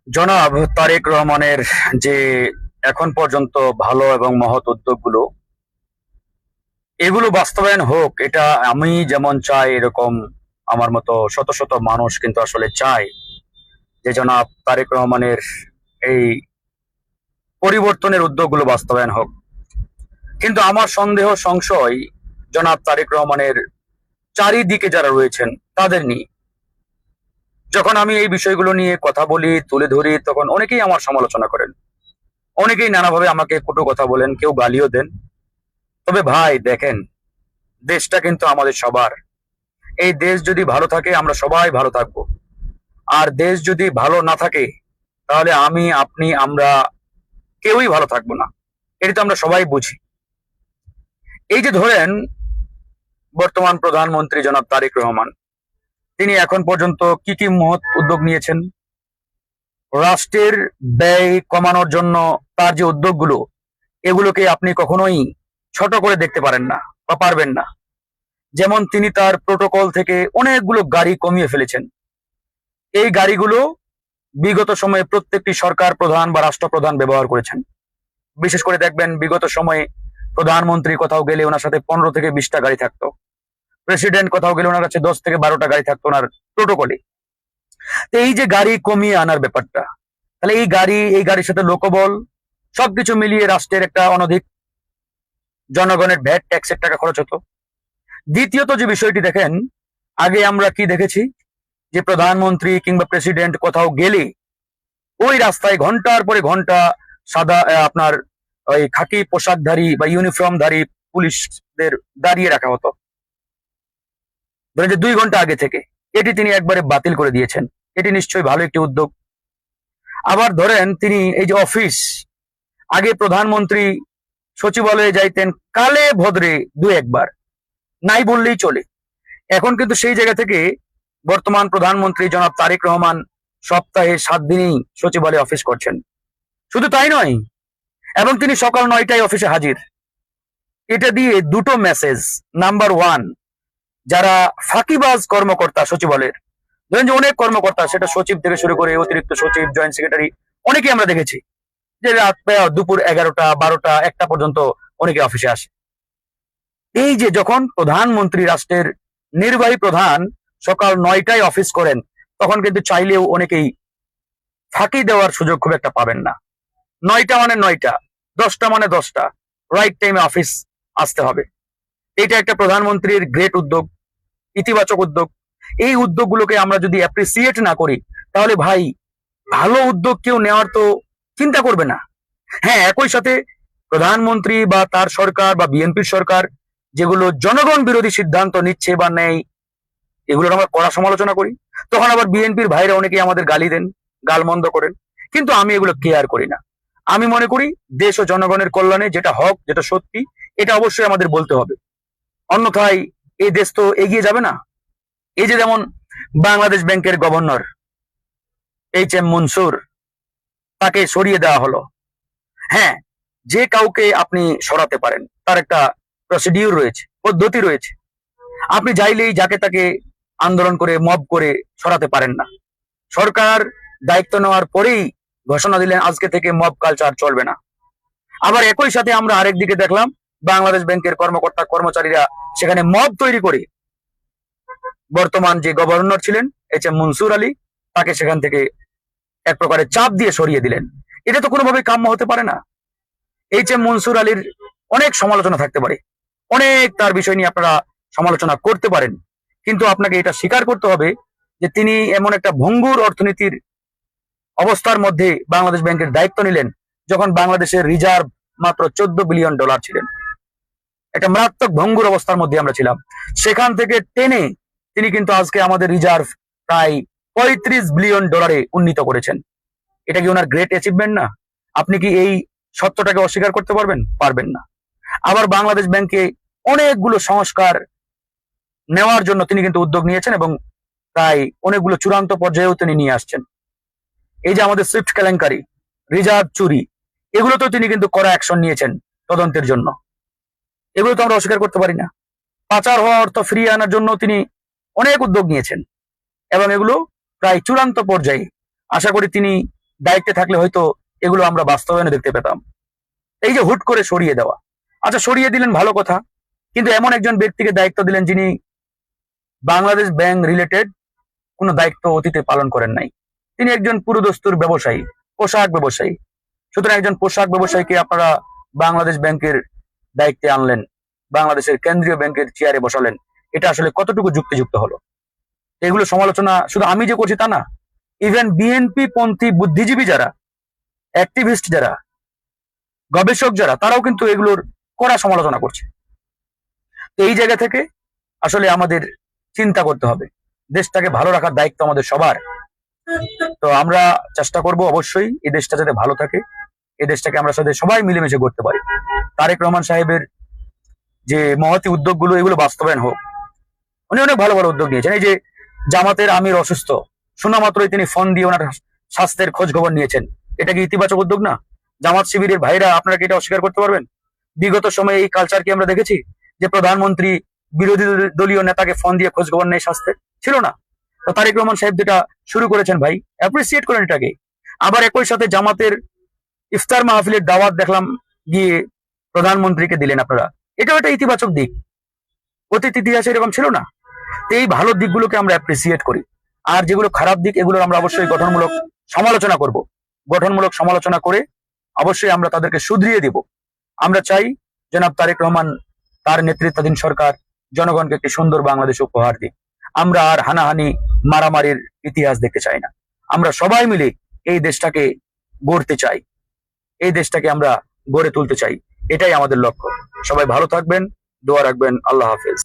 জনাব তারেক রহমানের যে এখন পর্যন্ত ভালো এবং মহৎ উদ্যোগগুলো এগুলো বাস্তবায়ন হোক, এটা আমি যেমন চাই এরকম আমার মতো শত শত মানুষ কিন্তু আসলে চায় যে জনাব তারেক রহমানের এই পরিবর্তনের উদ্যোগগুলো বাস্তবায়ন হোক। কিন্তু আমার সন্দেহ সংশয় জনাব তারেক রহমানের চারিদিকে যারা রয়েছেন তাদের নিয়ে। যখন আমি এই বিষয়গুলো নিয়ে কথা বলি, তুলে ধরি, তখন অনেকেই আমার সমালোচনা করেন, অনেকেই নানাভাবে আমাকে কটু কথা বলেন, কেউ গালিও দেন। তবে ভাই দেখেন, দেশটা কিন্তু আমাদের সবার। এই দেশ যদি ভালো থাকে আমরা সবাই ভালো থাকবো, আর দেশ যদি ভালো না থাকে তাহলে আমি, আপনি, আমরা কেউই ভালো থাকবো না। এটা তো আমরা সবাই বুঝি। এই যে ধরেন, বর্তমান প্রধানমন্ত্রী জনাব তারেক রহমান, তিনি এখন পর্যন্ত কি কি মহৎ উদ্যোগ নিয়েছেন। রাষ্ট্রের ব্যয় কমানোর জন্য তার যে উদ্যোগগুলো, এগুলোকে আপনি কখনোই ছোট করে দেখতে পারেন না বা পারবেন না। যেমন তিনি তার প্রোটোকল থেকে অনেকগুলো গাড়ি কমিয়ে ফেলেছেন। এই গাড়িগুলো বিগত সময়ে প্রত্যেকটি সরকার প্রধান বা রাষ্ট্রপ্রধান ব্যবহার করেছেন। বিশেষ করে দেখবেন, বিগত সময়ে প্রধানমন্ত্রী কোথাও গেলে ওনার সাথে 15 থেকে 20টা গাড়ি থাকতো। প্রেসিডেন্ট কোথাও গেলে ওনার কাছে 10 থেকে 12টা গাড়ি থাকতো ওনার প্রোটোকলে। তো এই যে গাড়ি কমিয়ে আনার ব্যাপারটা, তাহলে এই গাড়ির সাথে লোকবল সবকিছু মিলিয়ে রাষ্ট্রের একটা অনধিক জনগণের ভ্যাট ট্যাক্সের টাকা খরচ হতো। দ্বিতীয়ত যে বিষয়টি দেখেন, আগে আমরা কি দেখেছি যে প্রধানমন্ত্রী কিংবা প্রেসিডেন্ট কোথাও গেলে ওই রাস্তায় ঘন্টার পরে ঘন্টা সাদা আপনার ওই খাকি পোশাকধারী বা ইউনিফর্মধারী পুলিশদের দাঁড়িয়ে রাখা হতো, ধরেন যে 2 ঘন্টা আগে থেকে। এটি তিনি একবারে বাতিল করে দিয়েছেন। এটি নিশ্চয়ই ভালো একটি উদ্যোগ। আবার ধরেন, তিনি এই যে অফিস, আগে প্রধানমন্ত্রী সচিবালয়ে যাইতেন কালে ভদ্রে 2-1 বার, নাই বললেই চলে। এখন কিন্তু সেই জায়গা থেকে বর্তমান প্রধানমন্ত্রী জনাব তারেক রহমান সপ্তাহে 7 দিনই সচিবালয়ে অফিস করছেন। শুধু তাই নয়, এবং তিনি সকাল 9টায় অফিসে হাজির। এটা দিয়ে দুটো মেসেজ। নাম্বার 1, যারা ফাঁকিবাজ কর্মকর্তা সচিবালয়ের, ধরেন যে অনেক কর্মকর্তা, সেটা সচিব থেকে শুরু করে অতিরিক্ত সচিব, জয়েন্ট সেক্রেটারি, অনেকেই আমরা দেখেছি যে রাত দুপুর 11টা 12টা 1টা পর্যন্ত অনেকে অফিসে আসে। এই যে যখন প্রধানমন্ত্রী, রাষ্ট্রের নির্বাহী প্রধান, সকাল 9টায় অফিস করেন, তখন কিন্তু চাইলেও অনেকেই ফাঁকি দেওয়ার সুযোগ খুব একটা পাবেন না। 9টা মানে 9টা, 10টা মানে 10টা, রাইট টাইমে অফিস আসতে হবে। এটা একটা প্রধানমন্ত্রীর গ্রেট উদ্যোগ, ইতিবাচক উদ্যোগ। এই উদ্যোগগুলোকে আমরা যদি অ্যাপ্রিসিয়েট না করি, তাহলে ভাই ভালো উদ্যোগ কেউ নেওয়ার তো চিন্তা করবে না। হ্যাঁ, একই সাথে প্রধানমন্ত্রী বা তার সরকার বা বিএনপির সরকার যেগুলো জনগণ বিরোধী সিদ্ধান্ত নিচ্ছে বা নেয়, এগুলোর আমরা কড়া সমালোচনা করি। তখন আবার বিএনপির ভাইরা অনেকেই আমাদের গালি দেন, গালমন্দ করেন। কিন্তু আমি এগুলো কেয়ার করি না। আমি মনে করি দেশ ও জনগণের কল্যাণে যেটা হক, যেটা সত্যি, এটা অবশ্যই আমাদের বলতে হবে। অন্যথায় এই দেশ তো এগিয়ে যাবে না। এই যে যেমন বাংলাদেশ ব্যাংকের গভর্নর H.M. মনসুর, তাকে সরিয়ে দেওয়া হলো। হ্যাঁ, যে কাউকে আপনি সরাতে পারেন, তার একটা প্রসিডিউর রয়েছে, পদ্ধতি রয়েছে। আপনি চাইলেই যাকে তাকে আন্দোলন করে, মব করে সরাতে পারেন না। সরকার দায়িত্ব নেওয়ার পরেই ঘোষণা দিলেন আজকে থেকে মব কালচার চলবে না। আবার একই সাথে আমরা আরেক দিকে দেখলাম, বাংলাদেশ ব্যাংকের কর্মকর্তা কর্মচারীরা সেখানে মব তৈরি করে বর্তমান যে গভর্নর ছিলেন H.M. মনসুর আলী, তাকে সেখান থেকে এক প্রকারের চাপ দিয়ে সরিয়ে দিলেন। এটা তো কোনোভাবেই কাম্য হতে পারে না। H.M. মনসুর আলীর অনেক সমালোচনা থাকতে পারে, অনেক তার বিষয় নিয়ে আপনারা সমালোচনা করতে পারেন, কিন্তু আপনাকে এটা স্বীকার করতে হবে যে তিনি এমন একটা ভঙ্গুর অর্থনীতির অবস্থার মধ্যে বাংলাদেশ ব্যাংকের দায়িত্ব নিলেন, যখন বাংলাদেশের রিজার্ভ মাত্র $14 বিলিয়ন ছিলেন। একটা মারাত্মক ভঙ্গুর অবস্থার মধ্যে আমরা ছিলাম। সেখান থেকে টেনে তিনি কিন্তু আজকে আমাদের রিজার্ভ প্রায় $35 বিলিয়ন উন্নীত করেছেন। এটা কি ওনার গ্রেট অ্যাচিভমেন্ট না? আপনি কি এই সত্যটাকে অস্বীকার করতে পারবেন? পারবেন না। আবার বাংলাদেশ ব্যাংকে অনেকগুলো সংস্কার নেওয়ার জন্য তিনি কিন্তু উদ্যোগ নিয়েছেন, এবং প্রায় অনেকগুলো চূড়ান্ত পর্যায়েও তিনি নিয়ে আসছেন। এই যে আমাদের সুইফট কেলেঙ্কারি, রিজার্ভ চুরি, এগুলো তো তিনি কিন্তু কড়া অ্যাকশন নিয়েছেন তদন্তের জন্য। এগুলো তো আমরা অস্বীকার করতে পারি না। পাচার হওয়া অর্থ ফিরিয়ে আনার জন্য তিনি অনেক উদ্যোগ নিয়েছেন, এবং এগুলো প্রায় চূড়ান্ত পর্যায়ে। আশা করি তিনি দায়িত্বে থাকলে হয়তো এগুলো আমরা বাস্তবায়নে দেখতে পেতাম। এই যে হুট করে সরিয়ে দেওয়া, আচ্ছা সরিয়ে দিলেন ভালো কথা, কিন্তু এমন একজন ব্যক্তিকে দায়িত্ব দিলেন যিনি বাংলাদেশ ব্যাংক রিলেটেড কোনো দায়িত্ব অতীতে পালন করেন নাই। তিনি একজন পুরোদস্তুর ব্যবসায়ী, পোশাক ব্যবসায়ী। সুতরাং একজন পোশাক ব্যবসায়ীকে আপনারা বাংলাদেশ ব্যাংকের দায়িত্বে আনলেন, বাংলাদেশের কেন্দ্রীয় ব্যাংকের চেয়ারে বসালেন, এটা আসলে কতটুকু যুক্তিযুক্ত হলো? এগুলো সমালোচনা শুধু আমি যে করছি তা না, ইভেন বিএনপি পন্থী বুদ্ধিজীবী যারা, অ্যাক্টিভিস্ট যারা, গবেষক যারা, তারাও কিন্তু এগুলোর কড়া সমালোচনা করছে। তো এই জায়গা থেকে আসলে আমাদের চিন্তা করতে হবে, দেশটাকে ভালো রাখার দায়িত্ব আমাদের সবার। তো আমরা চেষ্টা করব অবশ্যই এই দেশটা যাতে ভালো থাকে, এই দেশটাকে আমরা সাথে সবাই মিলেমিশে করতে পারি। তারেক রহমান সাহেবের যে মহতি উদ্যোগগুলো, এগুলো বাস্তবায়ন হোক। উনি অনেক ভালো ভালো উদ্যোগ নিয়েছেন। এই যে জামাতের আমির অসুস্থ, শোনা মাত্রই তিনি ফোন দিয়ে ওনার স্বাস্থ্যের খোঁজ খবর নিয়েছেন, এটা কি ইতিবাচক উদ্যোগ না? জামাত শিবিরের ভাইরা, আপনারা কি এটা অস্বীকার করতে পারবেন? বিগত সময়ে এই কালচার কি আমরা দেখেছি যে প্রধানমন্ত্রী বিরোধী দলীয় নেতাকে ফোন দিয়ে খোঁজ খবর নেয় স্বাস্থ্যের? ছিল না। তো তারেক রহমান সাহেব যেটা শুরু করেছেন ভাই, অ্যাপ্রিসিয়েট করেন এটাকে। আবার একই সাথে জামাতের ইফতার মাহফিলের দাওয়াত দেখলাম গিয়ে প্রধানমন্ত্রীকে দিলেন আপনারা, এটাও একটা ইতিবাচক দিক। অতীত ইতিহাসে এরকম ছিল না। তো এই ভালো দিকগুলোকে আমরা অ্যাপ্রিসিয়েট করি, আর যেগুলো খারাপ দিক এগুলো আমরা অবশ্যই গঠনমূলক সমালোচনা করব। গঠনমূলক সমালোচনা করে অবশ্যই আমরা তাদেরকে শুধরিয়ে দিব। আমরা চাই জনাব তারেক রহমান, তার নেতৃত্বাধীন সরকার জনগণকে একটি সুন্দর বাংলাদেশ উপহার দিক। আমরা আর হানাহানি মারামারির ইতিহাস দেখতে চাই না। আমরা সবাই মিলে এই দেশটাকে গড়তে চাই, এই দেশটাকে আমরা গড়ে তুলতে চাই। এটাই আমাদের লক্ষ্য। সবাই ভালো থাকবেন, দোয়া রাখবেন। আল্লাহ হাফেজ।